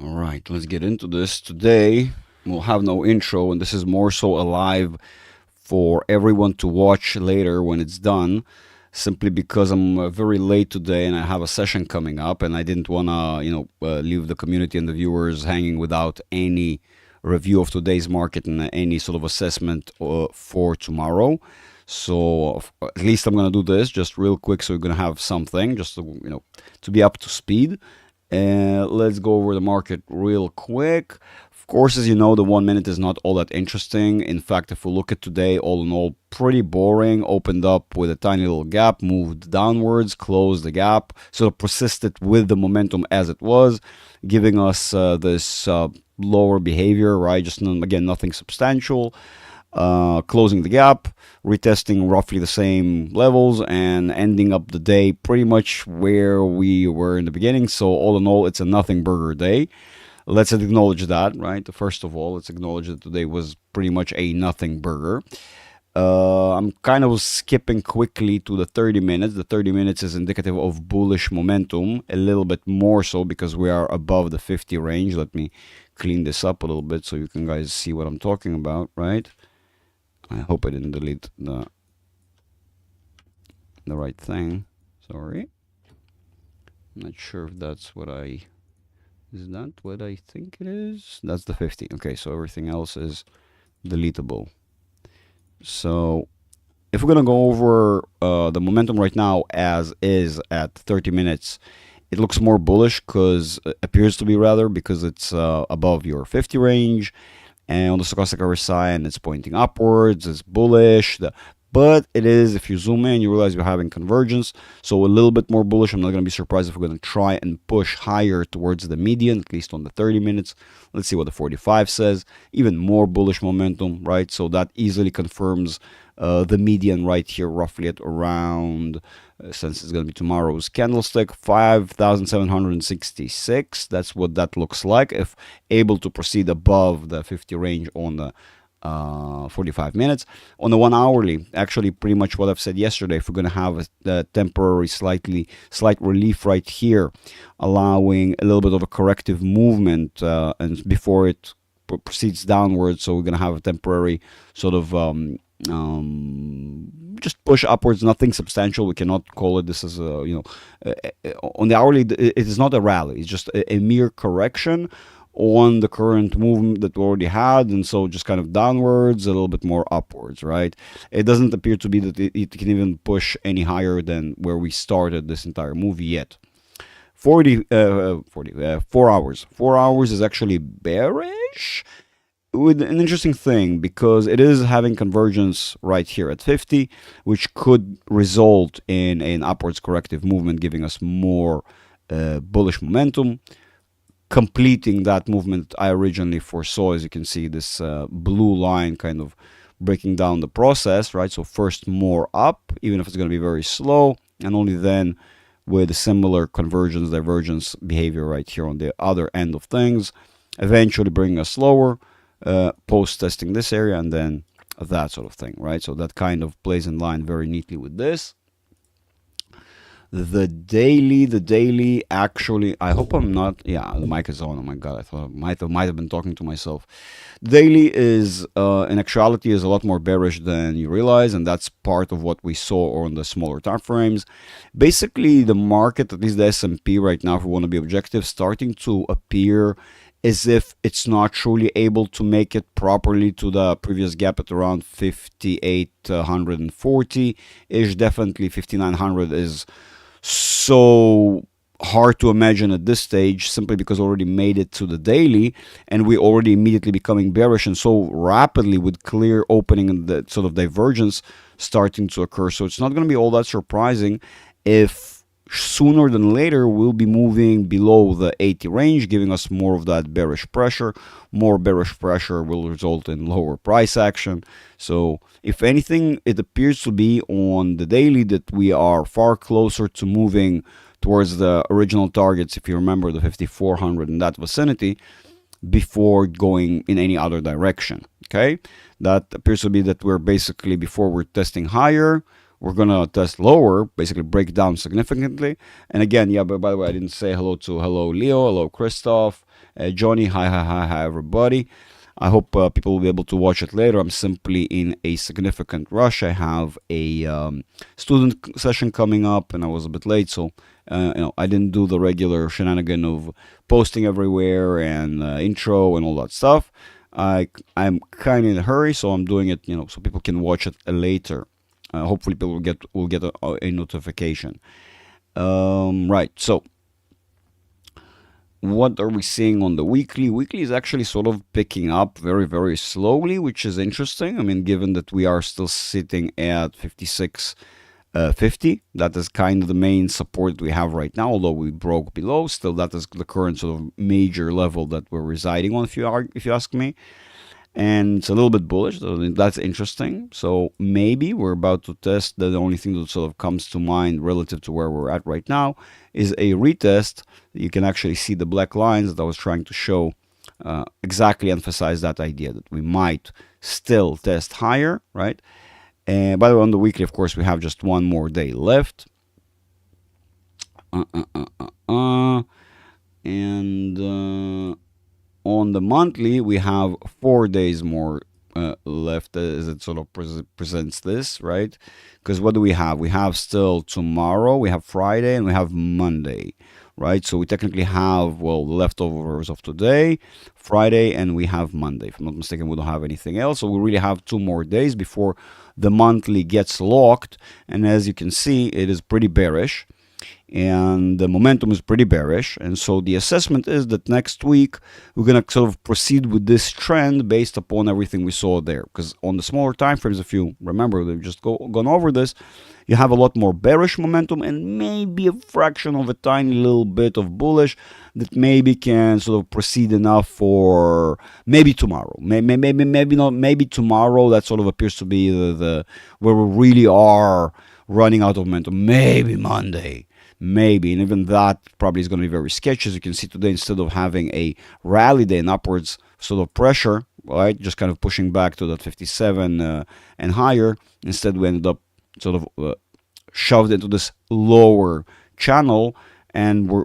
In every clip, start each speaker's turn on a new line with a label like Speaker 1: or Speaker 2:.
Speaker 1: All right, let's get into this. Today, we'll have no intro, and this is more so a live for everyone to watch later when it's done, simply because I'm very late today and I have a session coming up, and I didn't want to, leave the community and the viewers hanging without any review of today's market and any sort of assessment for tomorrow. So at least I'm gonna do this just real quick, so we're gonna have something just to be up to speed. And let's go over the market real quick. Of course, as you know, the 1 minute is not all that interesting. In fact, if we look at today, all in all, pretty boring. Opened up with a tiny little gap, moved downwards, closed the gap, sort of persisted with the momentum as it was, giving us this lower behavior, right? Just again, nothing substantial. Closing the gap, retesting roughly the same levels, and ending up the day pretty much where we were in the beginning. So all in all, it's a nothing burger day. Let's acknowledge that, right? First of all, let's acknowledge that today was pretty much a nothing burger. I'm kind of skipping quickly to the 30 minutes. The 30 minutes is indicative of bullish momentum, a little bit more so because we are above the 50 range. Let me clean this up a little bit so you can guys see what I'm talking about, right? I hope I didn't delete the right thing. Sorry. I'm not sure if that's what I... Is that what I think it is? That's the 50. Okay, so everything else is deletable. So if we're going to go over the momentum right now as is at 30 minutes, it looks more bullish because it appears to be rather because it's above your 50 range. And on the stochastic RSI, it's pointing upwards, it's bullish. But it is, if you zoom in, you realize you're having convergence. So a little bit more bullish. I'm not going to be surprised if we're going to try and push higher towards the median, at least on the 30 minutes. Let's see what the 45 says. Even more bullish momentum, right? So that easily confirms the median right here, roughly at around, since it's going to be tomorrow's candlestick, 5,766. That's what that looks like if able to proceed above the 50 range on the 45 minutes. On the 1 hourly, actually pretty much what I've said yesterday. If we're going to have a temporary slight relief right here, allowing a little bit of a corrective movement and before it proceeds downwards, so we're going to have a temporary sort of just push upwards, nothing substantial. We cannot call it this as on the hourly, it is not a rally. It's just a mere correction on the current movement that we already had, and so just kind of downwards, a little bit more upwards, right? It doesn't appear to be that it can even push any higher than where we started this entire movie yet. 4 hours. 4 hours is actually bearish, with an interesting thing, because it is having convergence right here at 50, which could result in an upwards corrective movement, giving us more bullish momentum. Completing that movement I originally foresaw, as you can see, this blue line kind of breaking down the process, right? So first more up, even if it's going to be very slow, and only then with a similar convergence, divergence behavior right here on the other end of things, eventually bringing us lower, post-testing this area, and then that sort of thing, right? So that kind of plays in line very neatly with this. The daily, actually, I hope I'm not, yeah, the mic is on. Oh my God, I thought I might have been talking to myself. Daily is, in actuality, is a lot more bearish than you realize, and that's part of what we saw on the smaller time frames. Basically, the market, at least the S&P right now, if we want to be objective, starting to appear as if it's not truly able to make it properly to the previous gap at around 5,840-ish. Definitely 5,900 is so hard to imagine at this stage, simply because we already made it to the daily and we already immediately becoming bearish, and so rapidly with clear opening and the sort of divergence starting to occur. So it's not going to be all that surprising if sooner than later we'll be moving below the 80 range, giving us more of that bearish pressure. More bearish pressure will result in lower price action. So if anything, it appears to be on the daily that we are far closer to moving towards the original targets, if you remember, the 5,400 in that vicinity, before going in any other direction. Okay, that appears to be that we're basically, before we're testing higher, we're gonna test lower, basically break down significantly. And again, yeah, but by the way, I didn't say hello Leo, hello Christoph, Johnny, hi, everybody. I hope people will be able to watch it later. I'm simply in a significant rush. I have a student session coming up, and I was a bit late, so I didn't do the regular shenanigan of posting everywhere and intro and all that stuff. I'm kind of in a hurry, so I'm doing it, so people can watch it later. Hopefully, people will get a notification. Right. So, what are we seeing on the weekly? Weekly is actually sort of picking up very, very slowly, which is interesting. I mean, given that we are still sitting at 56.50, that is kind of the main support we have right now. Although we broke below, still that is the current sort of major level that we're residing on. If you ask me. And it's a little bit bullish, so that's interesting. So maybe we're about to test. The only thing that sort of comes to mind relative to where we're at right now is a retest. You can actually see the black lines that I was trying to show, exactly emphasize that idea that we might still test higher, right? And by the way, on the weekly, of course, we have just one more day left. And on the monthly, we have 4 days more left as it sort of presents this, right? Because what do we have? We have still tomorrow, we have Friday, and we have Monday, right? So we technically have, well, the leftovers of today, Friday, and we have Monday. If I'm not mistaken, we don't have anything else. So we really have 2 more days before the monthly gets locked. And as you can see, it is pretty bearish. And the momentum is pretty bearish. And so the assessment is that next week we're going to sort of proceed with this trend based upon everything we saw there. Because on the smaller time frames, if you remember, we've just gone over this, you have a lot more bearish momentum and maybe a fraction of a tiny little bit of bullish that maybe can sort of proceed enough for maybe tomorrow. Maybe not. Maybe tomorrow that sort of appears to be the where we really are running out of momentum. Maybe Monday. Maybe, and even that probably is going to be very sketchy. As you can see today, instead of having a rally day and upwards sort of pressure, right, just kind of pushing back to that 57 and higher, instead we ended up sort of shoved into this lower channel, and we're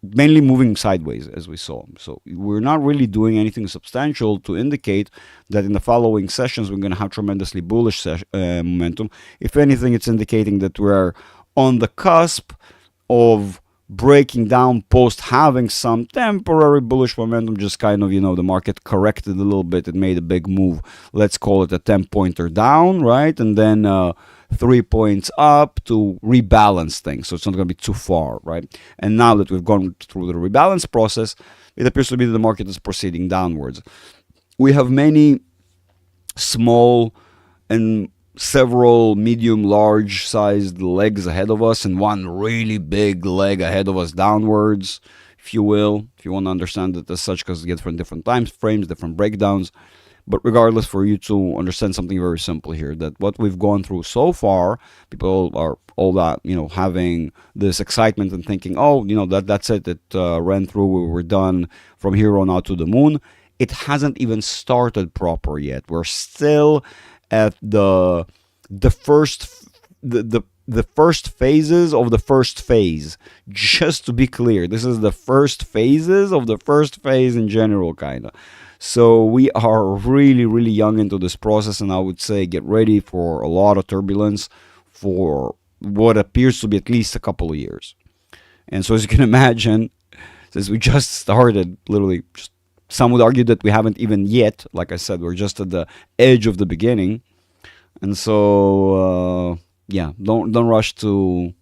Speaker 1: mainly moving sideways as we saw. So we're not really doing anything substantial to indicate that in the following sessions we're going to have tremendously bullish momentum. If anything, it's indicating that we're on the cusp of breaking down post having some temporary bullish momentum. Just kind of, the market corrected a little bit. It made a big move. Let's call it a 10-pointer down, right? And then 3 points up to rebalance things. So it's not going to be too far, right? And now that we've gone through the rebalance process, it appears to be that the market is proceeding downwards. We have many small and several medium large sized legs ahead of us and one really big leg ahead of us downwards, if you will, if you want to understand it as such, because you get from different time frames, different breakdowns. But regardless, for you to understand something very simple here, that what we've gone through so far, people are all that, having this excitement and thinking, oh, that's it, it ran through, we're done from here on out to the moon. It hasn't even started proper yet. We're still at the first phases of the first phase. Just to be clear, this is the first phases of the first phase in general, kind of. So we are really, really young into this process, and I would say get ready for a lot of turbulence for what appears to be at least a couple of years. And so as you can imagine, since we just started, literally, some would argue that we haven't even yet, like I said, we're just at the edge of the beginning. And so, don't rush to,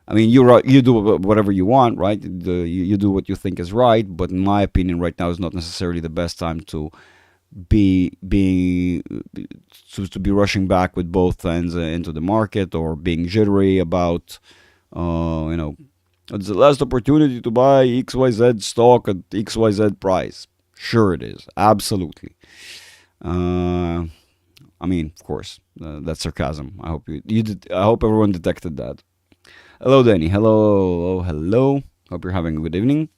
Speaker 1: I mean, you do whatever you want, right? You do what you think is right, but in my opinion, right now is not necessarily the best time to be rushing back with both hands into the market, or being jittery about, it's the last opportunity to buy XYZ stock at XYZ price. Sure it is. Absolutely. I mean, of course, that's sarcasm. I hope you did. I hope everyone detected that. Hello, Danny. Hello. Hope you're having a good evening.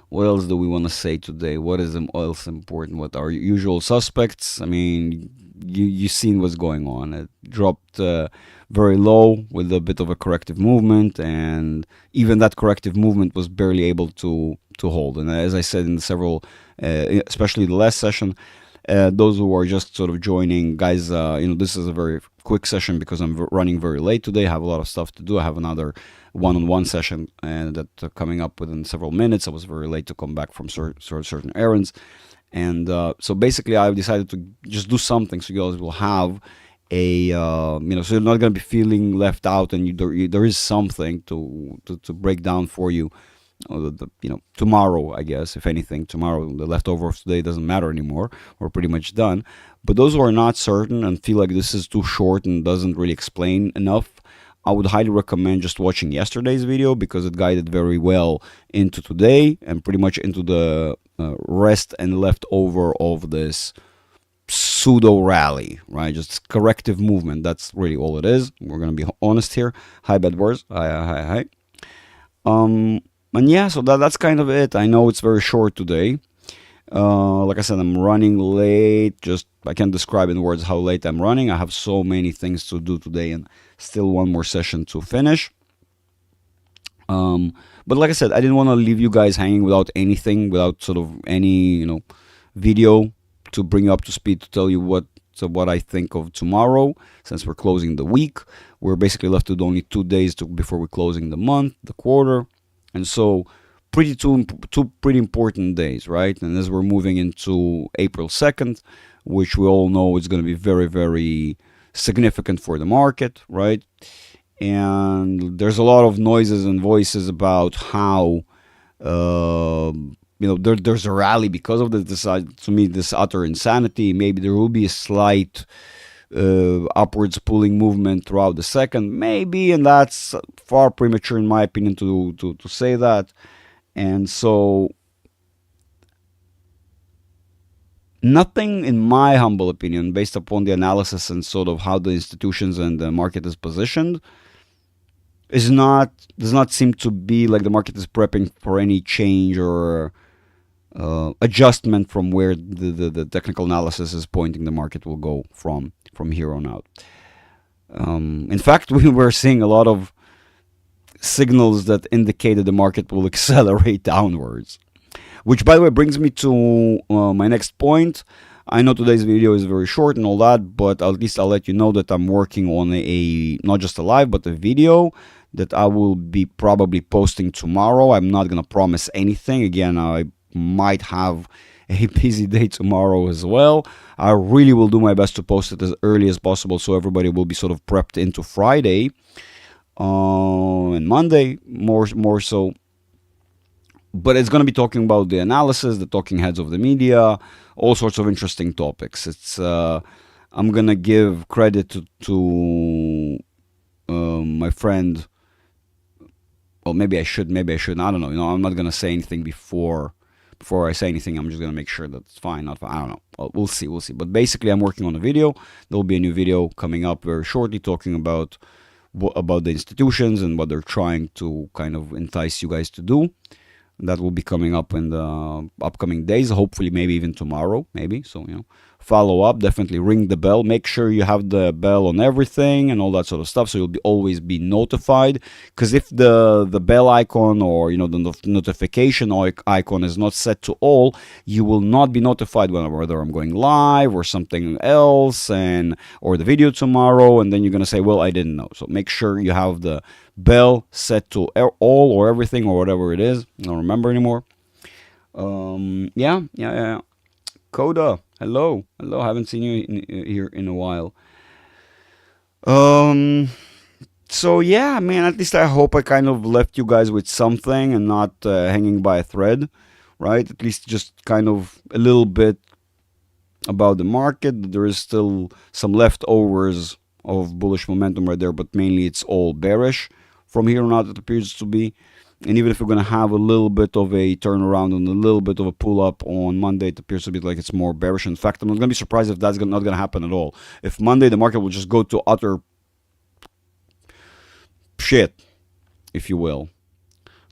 Speaker 1: What else do we want to say today? What is else important? What are usual suspects? I mean, you seen what's going on. It dropped very low with a bit of a corrective movement, and even that corrective movement was barely able to hold. And as I said in several, especially the last session, those who are just sort of joining, guys, this is a very quick session because I'm running very late today. I have a lot of stuff to do. I have another one-on-one session and that coming up within several minutes. I was very late to come back from certain errands. And so basically, I've decided to just do something so you guys will have a, so you're not going to be feeling left out, and there is something to break down for you. Tomorrow, I guess, if anything, tomorrow, the leftover of today doesn't matter anymore. We're pretty much done. But those who are not certain and feel like this is too short and doesn't really explain enough, I would highly recommend just watching yesterday's video because it guided very well into today and pretty much into the rest and leftover of this pseudo rally, right? Just corrective movement. That's really all it is. We're going to be honest here. Hi, bad words. Hi. And yeah, so that's kind of it. I know it's very short today. Like I said, I'm running late. Just I can't describe in words how late I'm running. I have so many things to do today and still one more session to finish. But like I said, I didn't want to leave you guys hanging without anything, without sort of any, video to bring you up to speed to tell you what I think of tomorrow. Since we're closing the week, we're basically left with only 2 days before we're closing the month, the quarter. And so two pretty important days, right? And as we're moving into April 2nd, which we all know is going to be very, very significant for the market, right? And there's a lot of noises and voices about how, there's a rally because of this. To me, this utter insanity. Maybe there will be a slight upwards pulling movement throughout the second, maybe, and that's far premature in my opinion to say that. And so nothing, in my humble opinion, based upon the analysis and sort of how the institutions and the market is positioned, does not seem to be like the market is prepping for any change or adjustment from where the technical analysis is pointing the market will go from here on out. In fact, we were seeing a lot of signals that indicated the market will accelerate downwards. Which, by the way, brings me to my next point. I know today's video is very short and all that, but at least I'll let you know that I'm working on not just a live, but a video that I will be probably posting tomorrow. I'm not going to promise anything. Again, I might have a busy day tomorrow as well. I really will do my best to post it as early as possible so everybody will be sort of prepped into Friday and Monday more so. But it's going to be talking about the analysis, the talking heads of the media, all sorts of interesting topics. I'm going to give credit to my friend. Well, maybe I shouldn't. I don't know. I'm not going to say anything before I say anything. I'm just going to make sure that it's fine, not fine. I don't know. Well, we'll see. But basically, I'm working on a video. There'll be a new video coming up very shortly talking about the institutions and what they're trying to kind of entice you guys to do. That will be coming up in the upcoming days, hopefully maybe even tomorrow, maybe. So, follow up, definitely ring the bell. Make sure you have the bell on everything and all that sort of stuff so you'll always be notified. Because if the bell icon or, the notification icon is not set to all, you will not be notified whether I'm going live or something else or the video tomorrow. And then you're going to say, well, I didn't know. So make sure you have the bell set to all or everything or whatever it is. I don't remember anymore. Yeah. Coda, hello. Haven't seen you here in a while. So yeah, man. At least I hope I kind of left you guys with something and not hanging by a thread, right? At least just kind of a little bit about the market. There is still some leftovers of bullish momentum right there, but mainly it's all bearish from here on out. It appears to be. And even if we're going to have a little bit of a turnaround and a little bit of a pull-up on Monday, it appears to be like it's more bearish. In fact, I'm not going to be surprised if that's not going to happen at all. If Monday the market will just go to utter shit, if you will.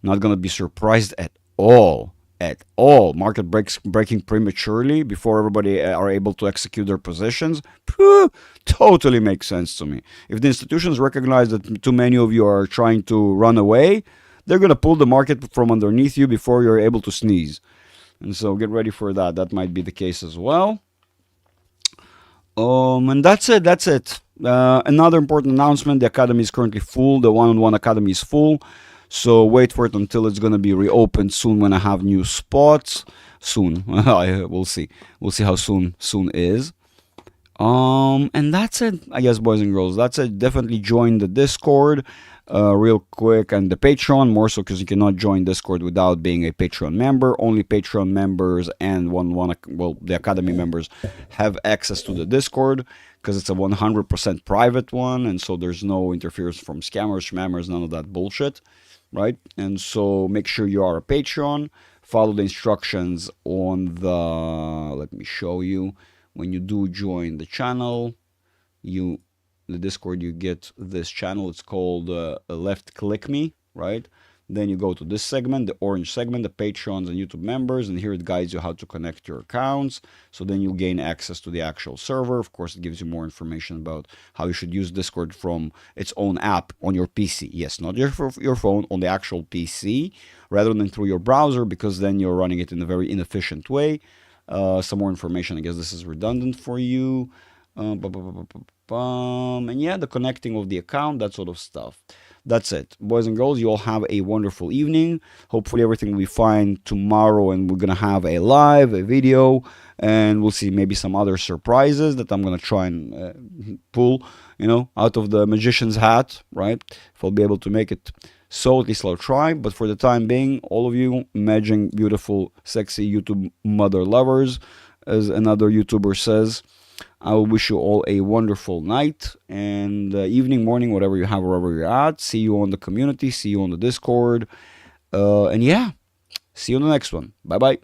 Speaker 1: Not going to be surprised at all at all. Market breaking prematurely before everybody are able to execute their positions. Totally makes sense to me. If the institutions recognize that too many of you are trying to run away, they're going to pull the market from underneath you before you're able to sneeze. And so get ready for that. That might be the case as well. And that's it. That's it. Another important announcement: the academy is currently full. The one-on-one academy is full. So wait for it until it's gonna be reopened soon when I have new spots. Soon, we'll see. We'll see how soon is. And that's it, I guess, boys and girls. That's it. Definitely join the Discord, real quick, and the Patreon more so because you cannot join Discord without being a Patreon member. Only Patreon members and the Academy members have access to the Discord because it's a 100% private one, and so there's no interference from scammers, schmammers, none of that bullshit, right? And so make sure you are a Patreon. Follow the instructions on the. Let me show you. When you do join the channel, the Discord, you get this channel. It's called Left Click Me, right? Then you go to this segment, the orange segment, the Patreons and YouTube members, and here it guides you how to connect your accounts. So then you gain access to the actual server. Of course, it gives you more information about how you should use Discord from its own app on your PC. Yes, not your phone, on the actual PC, rather than through your browser, because then you're running it in a very inefficient way. Some more information. I guess this is redundant for you. And yeah, the connecting of the account, that sort of stuff. That's it. Boys and girls, you all have a wonderful evening. Hopefully everything will be fine tomorrow, and we're going to have a video, and we'll see maybe some other surprises that I'm going to try and pull, out of the magician's hat, right? If I'll be able to make it. So at least I'll try. But for the time being, all of you amazing, beautiful, sexy YouTube mother lovers, as another YouTuber says, I will wish you all a wonderful night and evening, morning, whatever you have, wherever you're at. See you on the community. See you on the Discord. And yeah, see you on the next one. Bye-bye.